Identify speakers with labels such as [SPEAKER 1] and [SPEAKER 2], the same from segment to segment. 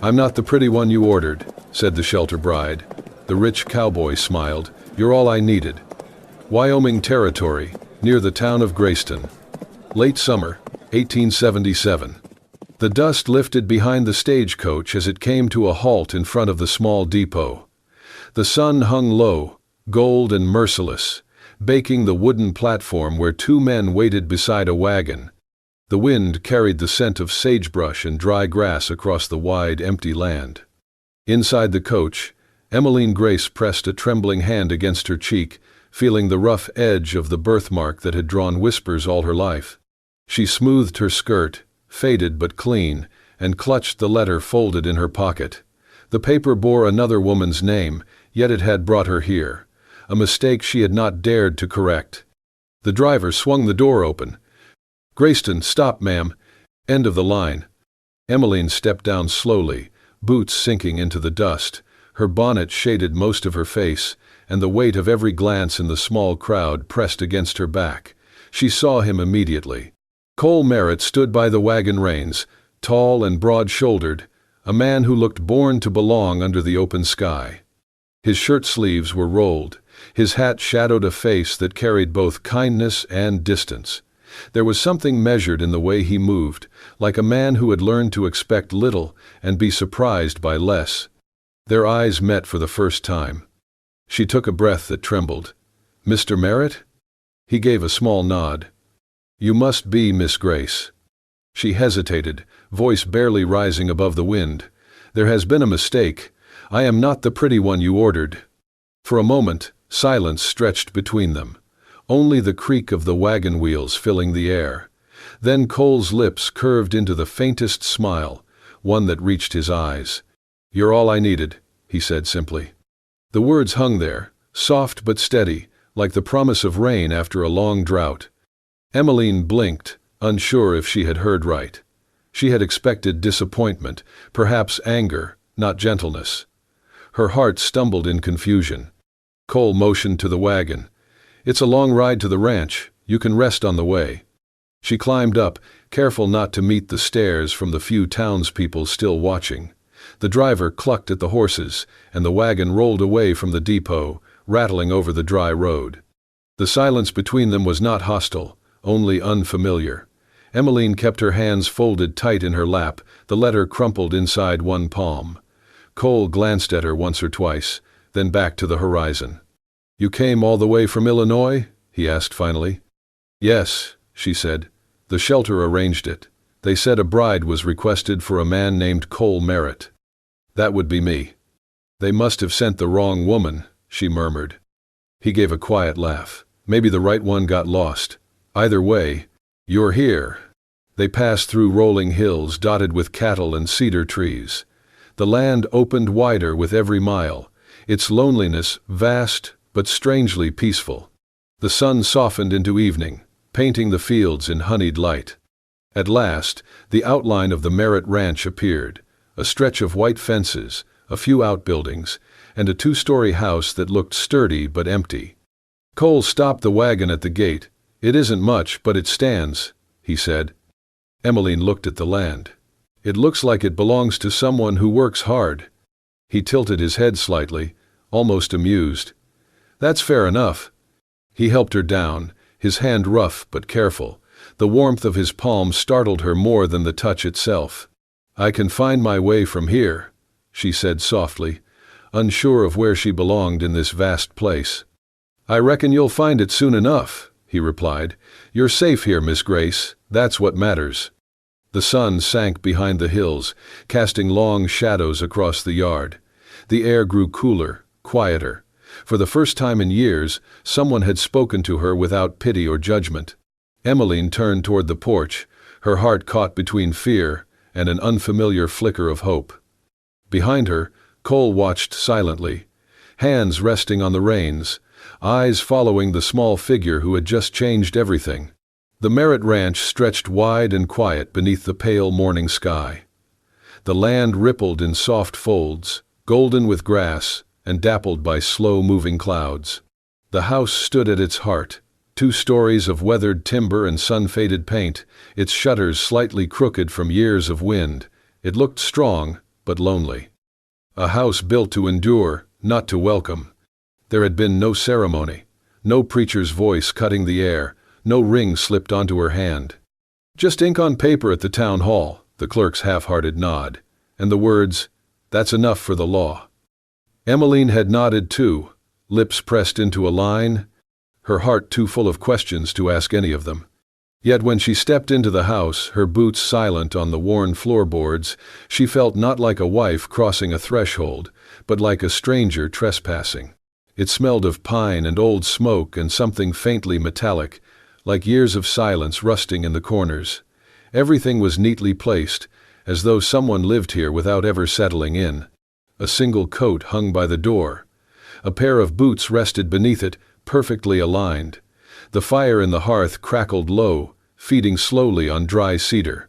[SPEAKER 1] "I'm not the pretty one you ordered," said the shelter bride. The rich cowboy smiled. "You're all I needed." Wyoming Territory, near the town of Grayston. Late summer, 1877. The dust lifted behind the stagecoach as it came to a halt in front of the small depot. The sun hung low, gold and merciless, baking the wooden platform where two men waited beside a wagon. The wind carried the scent of sagebrush and dry grass across the wide, empty land. Inside the coach, Emmeline Grace pressed a trembling hand against her cheek, feeling the rough edge of the birthmark that had drawn whispers all her life. She smoothed her skirt, faded but clean, and clutched the letter folded in her pocket. The paper bore another woman's name, yet it had brought her here, a mistake she had not dared to correct. The driver swung the door open. "Grayston, stop, ma'am. End of the line." Emmeline stepped down slowly, boots sinking into the dust. Her bonnet shaded most of her face, and the weight of every glance in the small crowd pressed against her back. She saw him immediately. Cole Merritt stood by the wagon reins, tall and broad-shouldered, a man who looked born to belong under the open sky. His shirt sleeves were rolled. His hat shadowed a face that carried both kindness and distance. There was something measured in the way he moved, like a man who had learned to expect little and be surprised by less. Their eyes met for the first time. She took a breath that trembled. "Mr. Merritt?" He gave a small nod. "You must be Miss Grace." She hesitated, voice barely rising above the wind. "There has been a mistake. I am not the pretty one you ordered." For a moment, silence stretched between them, only the creak of the wagon wheels filling the air. Then Cole's lips curved into the faintest smile, one that reached his eyes. "You're all I needed," he said simply. The words hung there, soft but steady, like the promise of rain after a long drought. Emmeline blinked, unsure if she had heard right. She had expected disappointment, perhaps anger, not gentleness. Her heart stumbled in confusion. Cole motioned to the wagon. "It's a long ride to the ranch. You can rest on the way." She climbed up, careful not to meet the stares from the few townspeople still watching. The driver clucked at the horses, and the wagon rolled away from the depot, rattling over the dry road. The silence between them was not hostile, only unfamiliar. Emmeline kept her hands folded tight in her lap, the letter crumpled inside one palm. Cole glanced at her once or twice, then back to the horizon. "You came all the way from Illinois?" he asked finally. "Yes," she said. "The shelter arranged it. They said a bride was requested for a man named Cole Merritt. That would be me." "They must have sent the wrong woman," she murmured. He gave a quiet laugh. "Maybe the right one got lost. Either way, you're here." They passed through rolling hills dotted with cattle and cedar trees. The land opened wider with every mile, its loneliness vast but strangely peaceful. The sun softened into evening, painting the fields in honeyed light. At last, the outline of the Merritt Ranch appeared, a stretch of white fences, a few outbuildings, and a two-story house that looked sturdy but empty. Cole stopped the wagon at the gate. "It isn't much, but it stands," he said. Emmeline looked at the land. "It looks like it belongs to someone who works hard." He tilted his head slightly, almost amused. "That's fair enough." He helped her down, his hand rough but careful. The warmth of his palm startled her more than the touch itself. "I can find my way from here," she said softly, unsure of where she belonged in this vast place. "I reckon you'll find it soon enough," he replied. "You're safe here, Miss Grace. That's what matters." The sun sank behind the hills, casting long shadows across the yard. The air grew cooler, quieter. For the first time in years, someone had spoken to her without pity or judgment. Emmeline turned toward the porch, her heart caught between fear and an unfamiliar flicker of hope. Behind her, Cole watched silently, hands resting on the reins, eyes following the small figure who had just changed everything. The Merritt Ranch stretched wide and quiet beneath the pale morning sky. The land rippled in soft folds, golden with grass and dappled by slow-moving clouds. The house stood at its heart, 2 stories of weathered timber and sun-faded paint, its shutters slightly crooked from years of wind. It looked strong, but lonely. A house built to endure, not to welcome. There had been no ceremony, no preacher's voice cutting the air, no ring slipped onto her hand. Just ink on paper at the town hall, the clerk's half-hearted nod, and the words, "That's enough for the law." Emmeline had nodded too, lips pressed into a line, her heart too full of questions to ask any of them. Yet when she stepped into the house, her boots silent on the worn floorboards, she felt not like a wife crossing a threshold, but like a stranger trespassing. It smelled of pine and old smoke and something faintly metallic, like years of silence rusting in the corners. Everything was neatly placed, as though someone lived here without ever settling in. A single coat hung by the door. A pair of boots rested beneath it, perfectly aligned. The fire in the hearth crackled low, feeding slowly on dry cedar.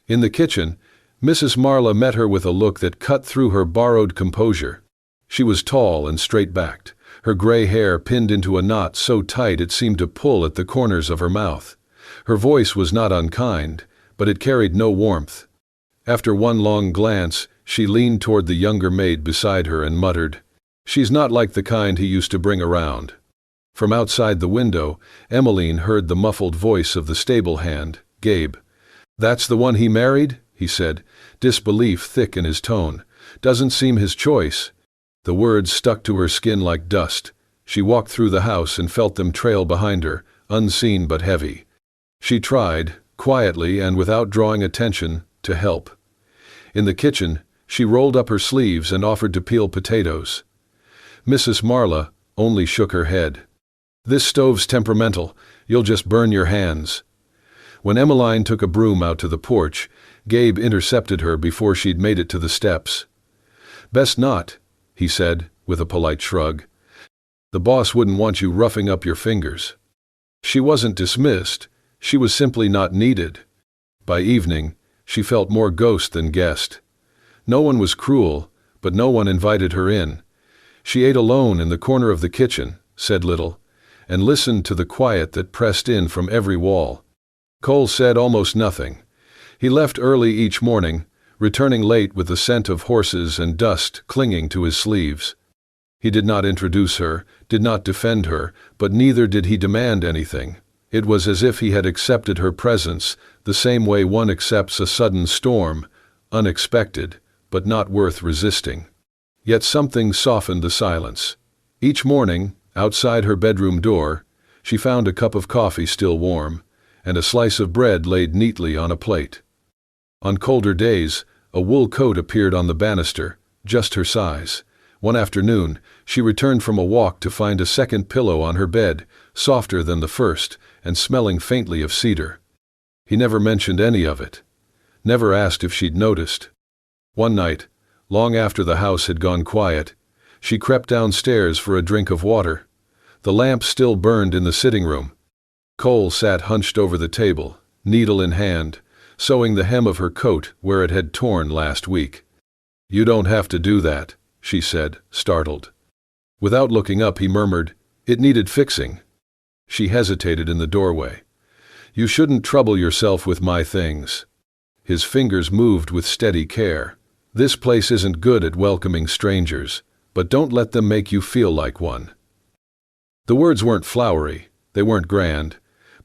[SPEAKER 1] In the kitchen, Mrs. Marla met her with a look that cut through her borrowed composure. She was tall and straight-backed, her gray hair pinned into a knot so tight it seemed to pull at the corners of her mouth. Her voice was not unkind, but it carried no warmth. After one long glance, she leaned toward the younger maid beside her and muttered, "She's not like the kind he used to bring around." From outside the window, Emmeline heard the muffled voice of the stable hand, Gabe. "That's the one he married?" he said, disbelief thick in his tone. "Doesn't seem his choice." The words stuck to her skin like dust. She walked through the house and felt them trail behind her, unseen but heavy. She tried, quietly and without drawing attention, to help. In the kitchen, she rolled up her sleeves and offered to peel potatoes. Mrs. Marla only shook her head. "This stove's temperamental, you'll just burn your hands." When Emmeline took a broom out to the porch, Gabe intercepted her before she'd made it to the steps. "Best not," he said, with a polite shrug. "The boss wouldn't want you roughing up your fingers." She wasn't dismissed, she was simply not needed. By evening, she felt more ghost than guest. No one was cruel, but no one invited her in. She ate alone in the corner of the kitchen, said little, and listened to the quiet that pressed in from every wall. Cole said almost nothing. He left early each morning, returning late with the scent of horses and dust clinging to his sleeves. He did not introduce her, did not defend her, but neither did he demand anything. It was as if he had accepted her presence, the same way one accepts a sudden storm, unexpected, but not worth resisting. Yet something softened the silence. Each morning, outside her bedroom door, she found a cup of coffee still warm, and a slice of bread laid neatly on a plate. On colder days, a wool coat appeared on the banister, just her size. One afternoon, she returned from a walk to find a second pillow on her bed, softer than the first, and smelling faintly of cedar. He never mentioned any of it. Never asked if she'd noticed. One night, long after the house had gone quiet, she crept downstairs for a drink of water. The lamp still burned in the sitting room. Cole sat hunched over the table, needle in hand, sewing the hem of her coat where it had torn last week. "You don't have to do that," she said, startled. Without looking up, he murmured, "It needed fixing." She hesitated in the doorway. "You shouldn't trouble yourself with my things." His fingers moved with steady care. "This place isn't good at welcoming strangers, but don't let them make you feel like one." The words weren't flowery, they weren't grand,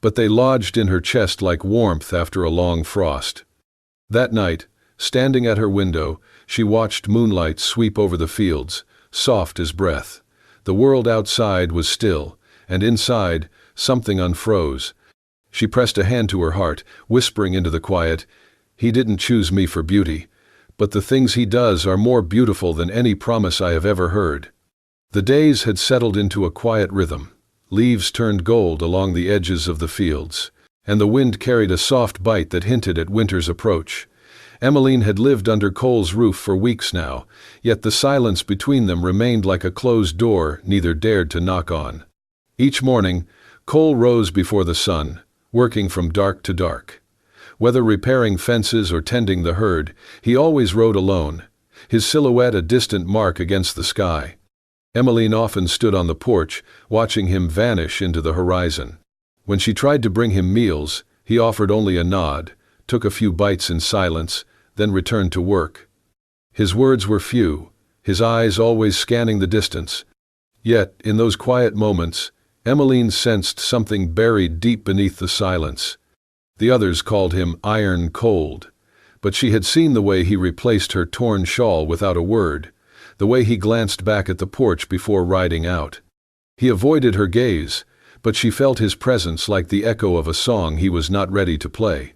[SPEAKER 1] but they lodged in her chest like warmth after a long frost. That night, standing at her window, she watched moonlight sweep over the fields, soft as breath. The world outside was still, and inside, something unfroze. She pressed a hand to her heart, whispering into the quiet, "He didn't choose me for beauty, but the things he does are more beautiful than any promise I have ever heard." The days had settled into a quiet rhythm. Leaves turned gold along the edges of the fields, and the wind carried a soft bite that hinted at winter's approach. Emmeline had lived under Cole's roof for weeks now, yet the silence between them remained like a closed door neither dared to knock on. Each morning, Cole rose before the sun, working from dark to dark. Whether repairing fences or tending the herd, he always rode alone, his silhouette a distant mark against the sky. Emmeline often stood on the porch, watching him vanish into the horizon. When she tried to bring him meals, he offered only a nod, took a few bites in silence, then returned to work. His words were few, his eyes always scanning the distance. Yet, in those quiet moments, Emmeline sensed something buried deep beneath the silence. The others called him iron cold, but she had seen the way he replaced her torn shawl without a word, the way he glanced back at the porch before riding out. He avoided her gaze, but she felt his presence like the echo of a song he was not ready to play.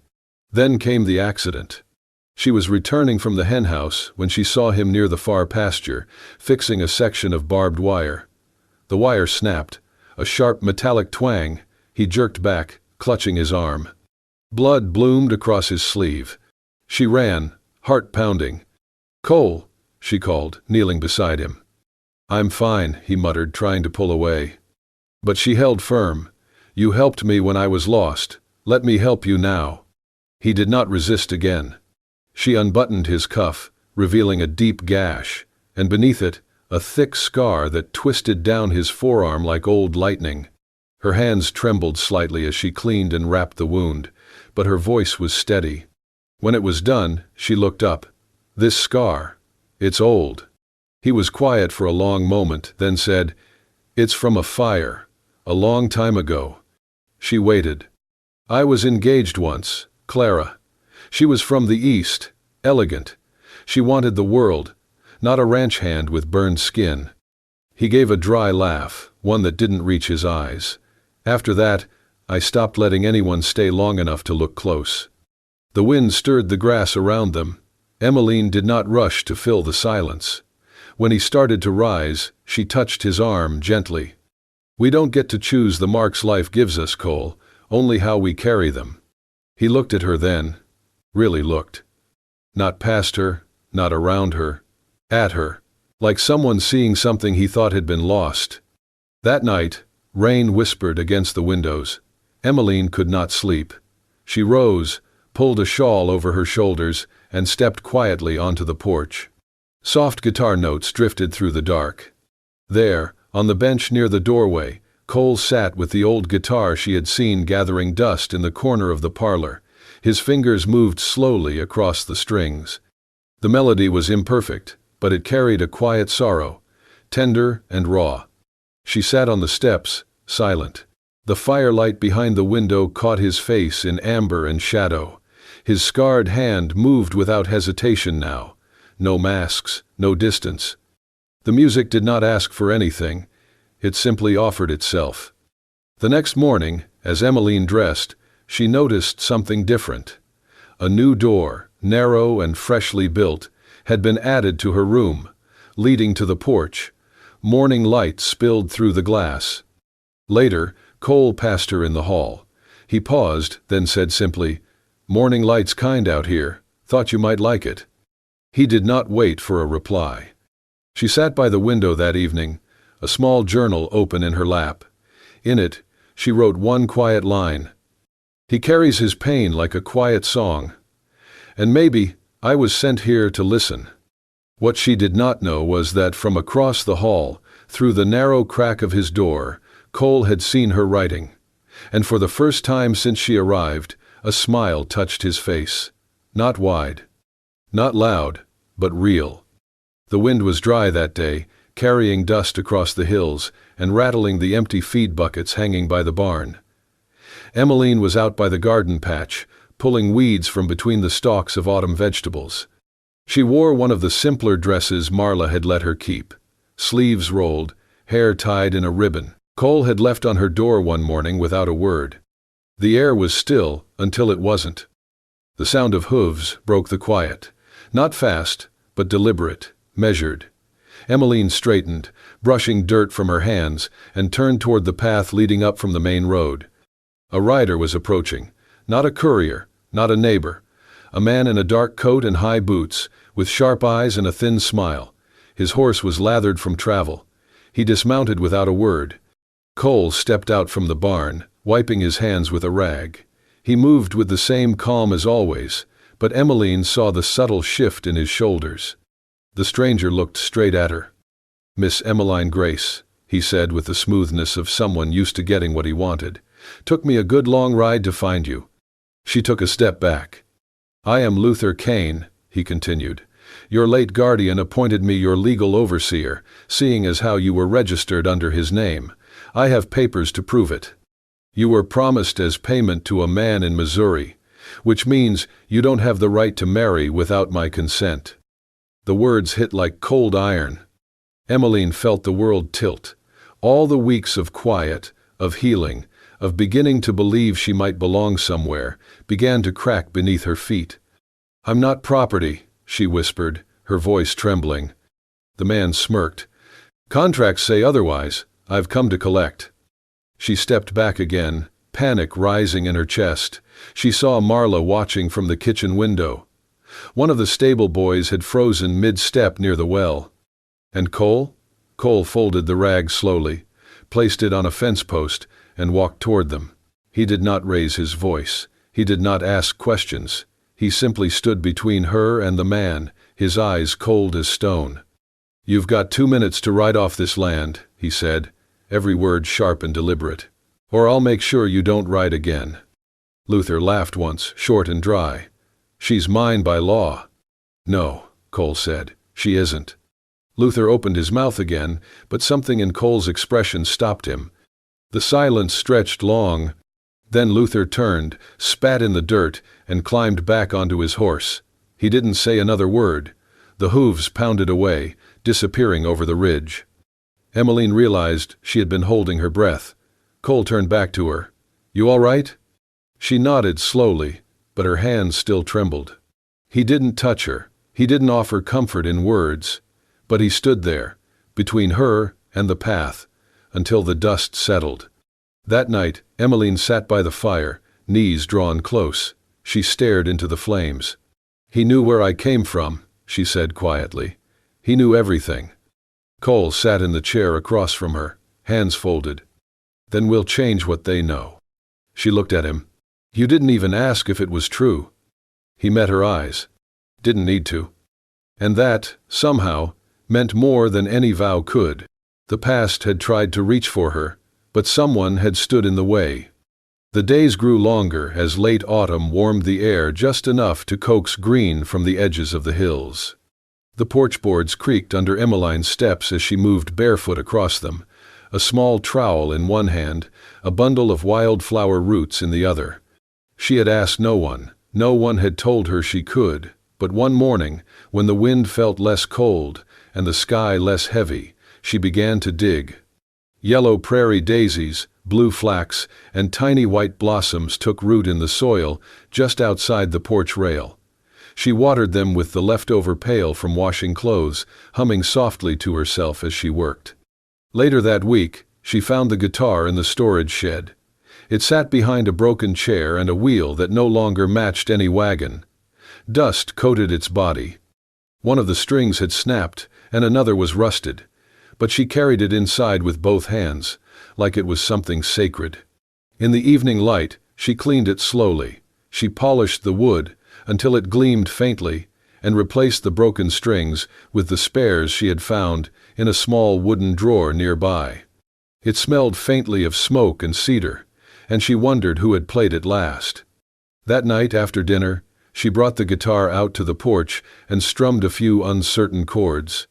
[SPEAKER 1] Then came the accident. She was returning from the henhouse when she saw him near the far pasture, fixing a section of barbed wire. The wire snapped, a sharp metallic twang. He jerked back, clutching his arm. Blood bloomed across his sleeve. She ran, heart pounding. "Cole," she called, kneeling beside him. "I'm fine," he muttered, trying to pull away. But she held firm. "You helped me when I was lost. Let me help you now." He did not resist again. She unbuttoned his cuff, revealing a deep gash, and beneath it, a thick scar that twisted down his forearm like old lightning. Her hands trembled slightly as she cleaned and wrapped the wound, but her voice was steady. When it was done, she looked up. "This scar, it's old." He was quiet for a long moment, then said, "It's from a fire, a long time ago." She waited. "I was engaged once, Clara. She was from the East, elegant. She wanted the world, not a ranch hand with burned skin." He gave a dry laugh, one that didn't reach his eyes. "After that, I stopped letting anyone stay long enough to look close." The wind stirred the grass around them. Emmeline did not rush to fill the silence. When he started to rise, she touched his arm gently. "We don't get to choose the marks life gives us, Cole, only how we carry them." He looked at her then, really looked. Not past her, not around her, at her, like someone seeing something he thought had been lost. That night, rain whispered against the windows. Emmeline could not sleep. She rose, pulled a shawl over her shoulders, and stepped quietly onto the porch. Soft guitar notes drifted through the dark. There, on the bench near the doorway, Cole sat with the old guitar she had seen gathering dust in the corner of the parlor. His fingers moved slowly across the strings. The melody was imperfect, but it carried a quiet sorrow, tender and raw. She sat on the steps, silent. The firelight behind the window caught his face in amber and shadow. His scarred hand moved without hesitation now. No masks, no distance. The music did not ask for anything. It simply offered itself. The next morning, as Emmeline dressed, she noticed something different. A new door, narrow and freshly built, had been added to her room, leading to the porch. Morning light spilled through the glass. Later, Cole passed her in the hall. He paused, then said simply, "Morning light's kind out here. Thought you might like it." He did not wait for a reply. She sat by the window that evening, a small journal open in her lap. In it, she wrote one quiet line. "He carries his pain like a quiet song. And maybe I was sent here to listen." What she did not know was that from across the hall, through the narrow crack of his door, Cole had seen her writing. And for the first time since she arrived, a smile touched his face. Not wide, not loud, but real. The wind was dry that day, carrying dust across the hills and rattling the empty feed buckets hanging by the barn. Emmeline was out by the garden patch, pulling weeds from between the stalks of autumn vegetables. She wore one of the simpler dresses Marla had let her keep, sleeves rolled, hair tied in a ribbon. Cole had left on her door one morning without a word. The air was still until it wasn't. The sound of hooves broke the quiet, not fast, but deliberate, measured. Emmeline straightened, brushing dirt from her hands, and turned toward the path leading up from the main road. A rider was approaching, not a courier, not a neighbor. A man in a dark coat and high boots, with sharp eyes and a thin smile. His horse was lathered from travel. He dismounted without a word. Cole stepped out from the barn, wiping his hands with a rag. He moved with the same calm as always, but Emmeline saw the subtle shift in his shoulders. The stranger looked straight at her. "Miss Emmeline Grace," he said with the smoothness of someone used to getting what he wanted. "Took me a good long ride to find you." She took a step back. "I am Luther Kane," he continued. Your late guardian appointed me your legal overseer, seeing as how you were registered under his name. I have papers to prove it. You were promised as payment to a man in Missouri, which means you don't have the right to marry without my consent." The words hit like cold iron. Emmeline felt the world tilt. All the weeks of quiet, of healing, of beginning to believe she might belong somewhere, began to crack beneath her feet. "I'm not property," she whispered, her voice trembling. The man smirked. "Contracts say otherwise. I've come to collect." She stepped back again, panic rising in her chest. She saw Marla watching from the kitchen window. One of the stable boys had frozen mid-step near the well. "And Cole?" Cole folded the rag slowly, placed it on a fence post, and walked toward them. He did not raise his voice. He did not ask questions. He simply stood between her and the man, his eyes cold as stone. "You've got 2 minutes to ride off this land," he said, every word sharp and deliberate, "or I'll make sure you don't ride again." Luther laughed once, short and dry. "She's mine by law." "No," Cole said, "she isn't." Luther opened his mouth again, but something in Cole's expression stopped him. The silence stretched long. Then Luther turned, spat in the dirt, and climbed back onto his horse. He didn't say another word. The hooves pounded away, disappearing over the ridge. Emmeline realized she had been holding her breath. Cole turned back to her. "You all right?" She nodded slowly, but her hands still trembled. He didn't touch her. He didn't offer comfort in words. But he stood there, between her and the path, until the dust settled. That night, Emmeline sat by the fire, knees drawn close. She stared into the flames. "He knew where I came from," she said quietly. "He knew everything." Cole sat in the chair across from her, hands folded. "Then we'll change what they know." She looked at him. "You didn't even ask if it was true." He met her eyes. "Didn't need to." And that, somehow, meant more than any vow could. The past had tried to reach for her, but someone had stood in the way. The days grew longer as late autumn warmed the air just enough to coax green from the edges of the hills. The porch boards creaked under Emmeline's steps as she moved barefoot across them, a small trowel in one hand, a bundle of wildflower roots in the other. She had asked no one. No one had told her she could, but one morning, when the wind felt less cold and the sky less heavy, she began to dig. Yellow prairie daisies, blue flax, and tiny white blossoms took root in the soil just outside the porch rail. She watered them with the leftover pail from washing clothes, humming softly to herself as she worked. Later that week, she found the guitar in the storage shed. It sat behind a broken chair and a wheel that no longer matched any wagon. Dust coated its body. One of the strings had snapped, and another was rusted, but she carried it inside with both hands, like it was something sacred. In the evening light, she cleaned it slowly. She polished the wood until it gleamed faintly, and replaced the broken strings with the spares she had found in a small wooden drawer nearby. It smelled faintly of smoke and cedar, and she wondered who had played it last. That night after dinner, she brought the guitar out to the porch and strummed a few uncertain chords.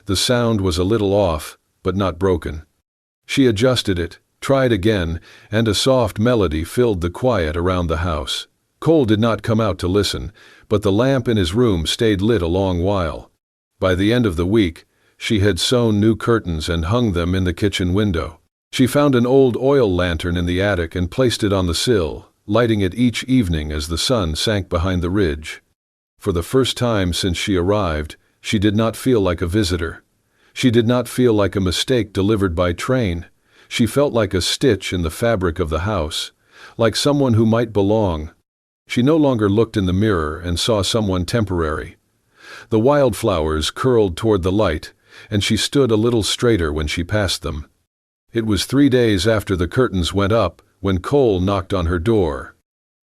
[SPEAKER 1] The sound was a little off, but not broken. She adjusted it, tried again, and a soft melody filled the quiet around the house. Cole did not come out to listen, but the lamp in his room stayed lit a long while. By the end of the week, she had sewn new curtains and hung them in the kitchen window. She found an old oil lantern in the attic and placed it on the sill, lighting it each evening as the sun sank behind the ridge. For the first time since she arrived, she did not feel like a visitor. She did not feel like a mistake delivered by train. She felt like a stitch in the fabric of the house, like someone who might belong. She no longer looked in the mirror and saw someone temporary. The wildflowers curled toward the light, and she stood a little straighter when she passed them. It was 3 days after the curtains went up when Cole knocked on her door.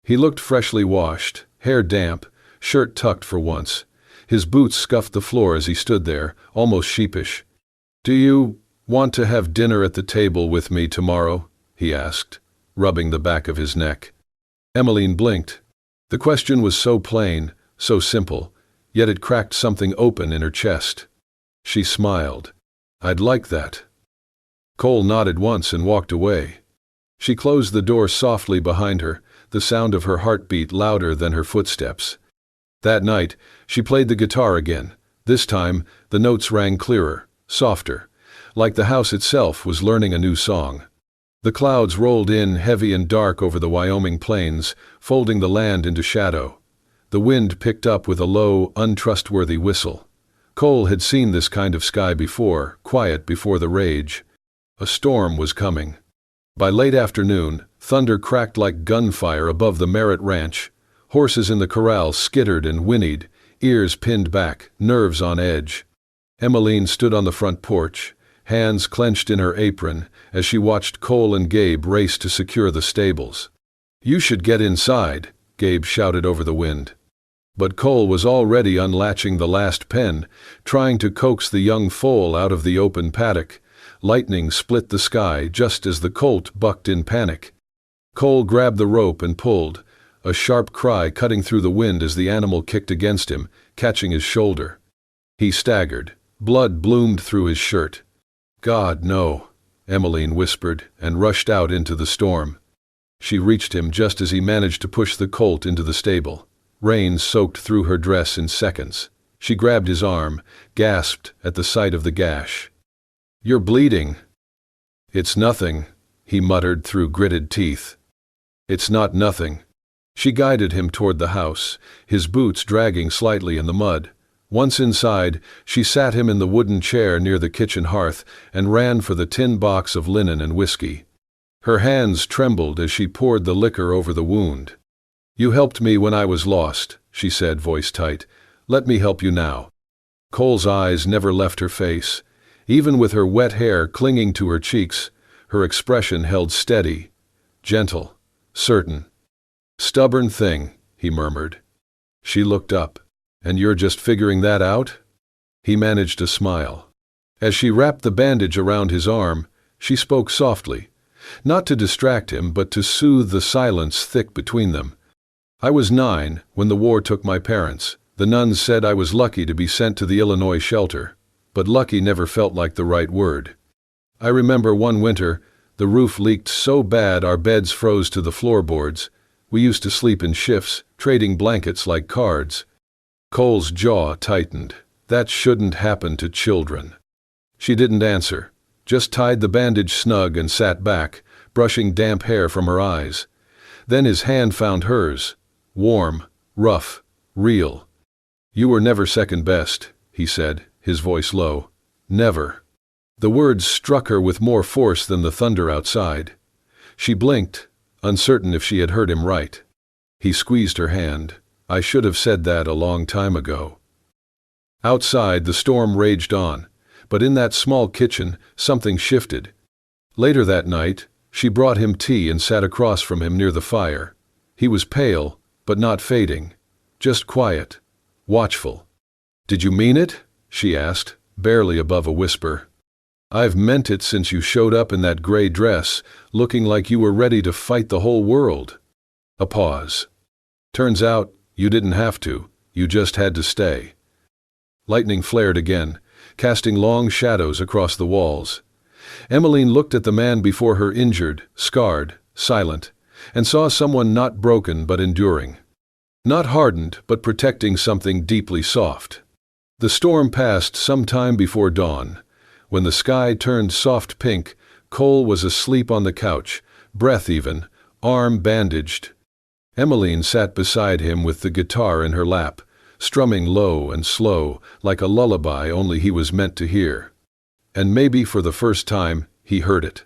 [SPEAKER 1] He looked freshly washed, hair damp, shirt tucked for once. His boots scuffed the floor as he stood there, almost sheepish. "Do you want to have dinner at the table with me tomorrow?" he asked, rubbing the back of his neck. Emmeline blinked. The question was so plain, so simple. yet it cracked something open in her chest. She smiled. "I'd like that." Cole nodded once and walked away. She closed the door softly behind her, the sound of her heartbeat louder than her footsteps. That night, she played the guitar again. This time, the notes rang clearer, softer, like the house itself was learning a new song. The clouds rolled in heavy and dark over the Wyoming plains, folding the land into shadow. The wind picked up with a low, untrustworthy whistle. Cole had seen this kind of sky before, quiet before the rage. A storm was coming. By late afternoon, thunder cracked like gunfire above the Merritt Ranch. Horses in the corral skittered and whinnied, ears pinned back, nerves on edge. Emmeline stood on the front porch, hands clenched in her apron, as she watched Cole and Gabe race to secure the stables. "You should get inside," Gabe shouted over the wind. But Cole was already unlatching the last pen, trying to coax the young foal out of the open paddock. Lightning split the sky just as the colt bucked in panic. Cole grabbed the rope and pulled, a sharp cry cutting through the wind as the animal kicked against him, catching his shoulder. He staggered. Blood bloomed through his shirt. "God, no," Emmeline whispered, and rushed out into the storm. She reached him just as he managed to push the colt into the stable. Rain soaked through her dress in seconds. She grabbed his arm, gasped at the sight of the gash. "You're bleeding." "It's nothing," he muttered through gritted teeth. "It's not nothing." She guided him toward the house, his boots dragging slightly in the mud. Once inside, she sat him in the wooden chair near the kitchen hearth and ran for the tin box of linen and whiskey. Her hands trembled as she poured the liquor over the wound. "You helped me when I was lost," she said, voice tight. "Let me help you now." Cole's eyes never left her face. Even with her wet hair clinging to her cheeks, her expression held steady, gentle, certain. "Stubborn thing," he murmured. She looked up. "And you're just figuring that out?" He managed a smile. As she wrapped the bandage around his arm, she spoke softly, not to distract him but to soothe the silence thick between them. "I was 9 when the war took my parents. The nuns said I was lucky to be sent to the Illinois shelter, but lucky never felt like the right word. I remember one winter, the roof leaked so bad our beds froze to the floorboards. We used to sleep in shifts, trading blankets like cards." Cole's jaw tightened. That shouldn't happen to children. She didn't answer, just tied the bandage snug and sat back, brushing damp hair from her eyes. Then his hand found hers, warm, rough, real. "You were never second best," he said, his voice low. "Never." The words struck her with more force than the thunder outside. She blinked, uncertain if she had heard him right. He squeezed her hand. "I should have said that a long time ago." Outside, the storm raged on, but in that small kitchen, something shifted. Later that night, she brought him tea and sat across from him near the fire. He was pale, but not fading, just quiet, watchful. "Did you mean it?" she asked, barely above a whisper. "I've meant it since you showed up in that gray dress, looking like you were ready to fight the whole world." A pause. "Turns out, you didn't have to, you just had to stay." Lightning flared again, casting long shadows across the walls. Emmeline looked at the man before her, injured, scarred, silent, and saw someone not broken but enduring. Not hardened, but protecting something deeply soft. The storm passed some time before dawn. When the sky turned soft pink, Cole was asleep on the couch, breath even, arm bandaged. Emmeline sat beside him with the guitar in her lap, strumming low and slow, like a lullaby only he was meant to hear. And maybe for the first time, he heard it.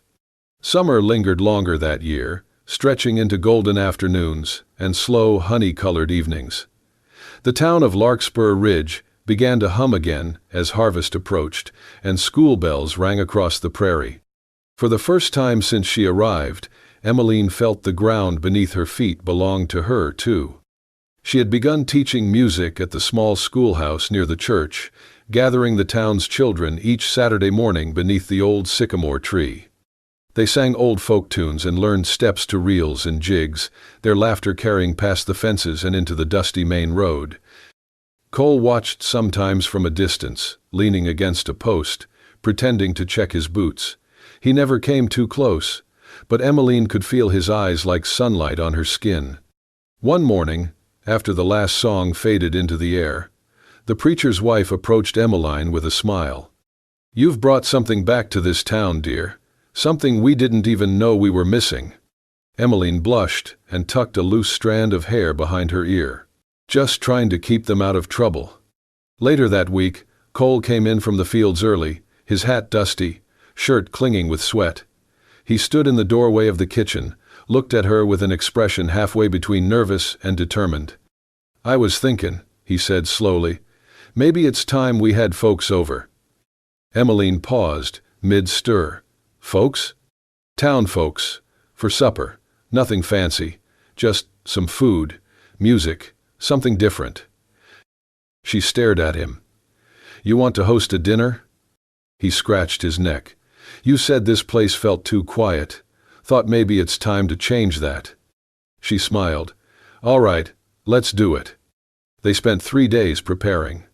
[SPEAKER 1] Summer lingered longer that year, stretching into golden afternoons and slow, honey-colored evenings. The town of Larkspur Ridge began to hum again as harvest approached, and school bells rang across the prairie. For the first time since she arrived, Emmeline felt the ground beneath her feet belonged to her, too. She had begun teaching music at the small schoolhouse near the church, gathering the town's children each Saturday morning beneath the old sycamore tree. They sang old folk tunes and learned steps to reels and jigs, their laughter carrying past the fences and into the dusty main road. Cole watched sometimes from a distance, leaning against a post, pretending to check his boots. He never came too close, but Emmeline could feel his eyes like sunlight on her skin. One morning, after the last song faded into the air, the preacher's wife approached Emmeline with a smile. "You've brought something back to this town, dear. Something we didn't even know we were missing." Emmeline blushed and tucked a loose strand of hair behind her ear. "Just trying to keep them out of trouble." Later that week, Cole came in from the fields early, his hat dusty, shirt clinging with sweat. He stood in the doorway of the kitchen, looked at her with an expression halfway between nervous and determined. "I was thinking," he said slowly, "maybe it's time we had folks over." Emmeline paused, mid-stir. "Folks?" "Town folks. For supper. Nothing fancy. Just some food, music, something different." She stared at him. "You want to host a dinner?" He scratched his neck. "You said this place felt too quiet. Thought maybe it's time to change that." She smiled. "All right, let's do it." They spent 3 days preparing.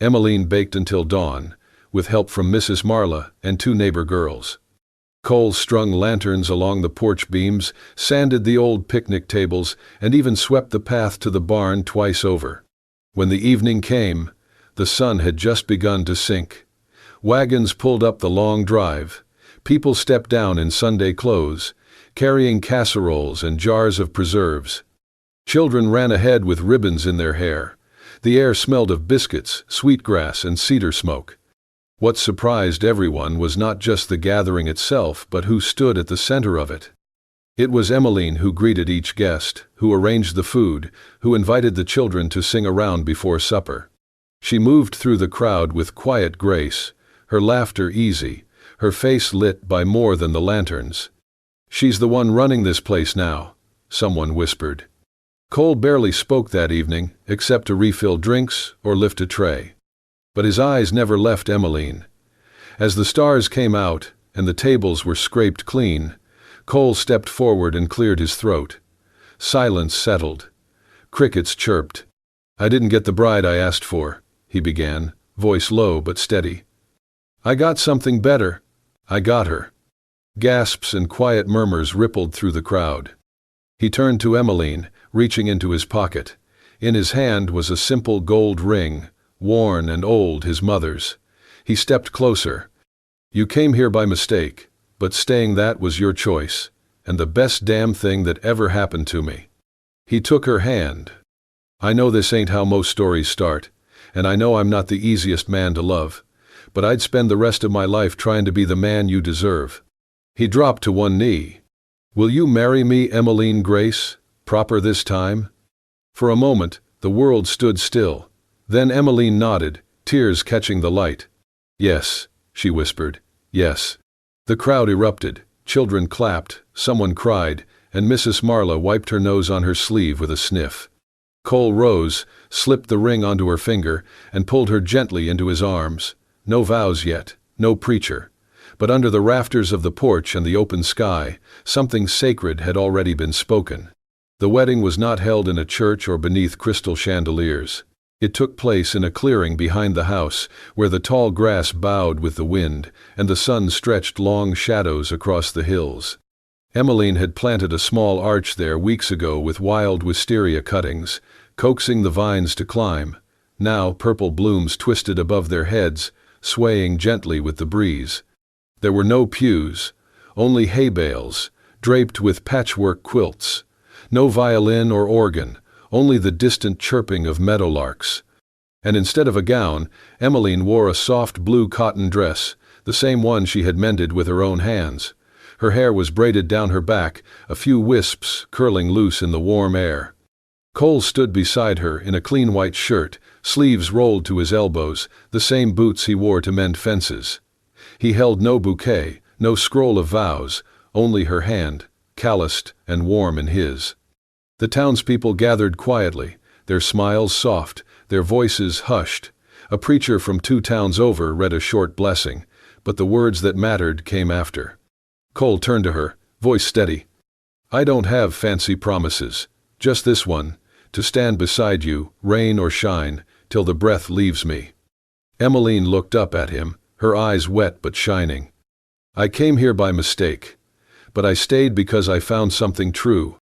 [SPEAKER 1] Emmeline baked until dawn, with help from Mrs. Marla and 2 neighbor girls. Cole strung lanterns along the porch beams, sanded the old picnic tables, and even swept the path to the barn twice over. When the evening came, the sun had just begun to sink. Wagons pulled up the long drive. People stepped down in Sunday clothes, carrying casseroles and jars of preserves. Children ran ahead with ribbons in their hair. The air smelled of biscuits, sweetgrass, and cedar smoke. What surprised everyone was not just the gathering itself, but who stood at the center of it. It was Emmeline who greeted each guest, who arranged the food, who invited the children to sing around before supper. She moved through the crowd with quiet grace, her laughter easy, her face lit by more than the lanterns. "She's the one running this place now," someone whispered. Cole barely spoke that evening, except to refill drinks or lift a tray. But his eyes never left Emmeline. As the stars came out and the tables were scraped clean, Cole stepped forward and cleared his throat. Silence settled. Crickets chirped. "I didn't get the bride I asked for," he began, voice low but steady. "I got something better. I got her." Gasps and quiet murmurs rippled through the crowd. He turned to Emmeline, reaching into his pocket. In his hand was a simple gold ring, worn and old, his mother's. He stepped closer. "You came here by mistake, but staying that was your choice, and the best damn thing that ever happened to me." He took her hand. "I know this ain't how most stories start, and I know I'm not the easiest man to love, but I'd spend the rest of my life trying to be the man you deserve." He dropped to one knee. "Will you marry me, Emmeline Grace, proper this time?" For a moment, the world stood still. Then Emmeline nodded, tears catching the light. "Yes," she whispered, "yes." The crowd erupted, children clapped, someone cried, and Mrs. Marla wiped her nose on her sleeve with a sniff. Cole rose, slipped the ring onto her finger, and pulled her gently into his arms. No vows yet, no preacher. But under the rafters of the porch and the open sky, something sacred had already been spoken. The wedding was not held in a church or beneath crystal chandeliers. It took place in a clearing behind the house, where the tall grass bowed with the wind, and the sun stretched long shadows across the hills. Emmeline had planted a small arch there weeks ago with wild wisteria cuttings, coaxing the vines to climb. Now purple blooms twisted above their heads, swaying gently with the breeze. There were no pews, only hay bales, draped with patchwork quilts. No violin or organ, only the distant chirping of meadowlarks. And instead of a gown, Emmeline wore a soft blue cotton dress, the same one she had mended with her own hands. Her hair was braided down her back, a few wisps curling loose in the warm air. Cole stood beside her in a clean white shirt, sleeves rolled to his elbows, the same boots he wore to mend fences. He held no bouquet, no scroll of vows, only her hand, calloused and warm in his. The townspeople gathered quietly, their smiles soft, their voices hushed. A preacher from 2 towns over read a short blessing, but the words that mattered came after. Cole turned to her, voice steady. "I don't have fancy promises, just this one, to stand beside you, rain or shine, till the breath leaves me." Emmeline looked up at him, her eyes wet but shining. "I came here by mistake, but I stayed because I found something true,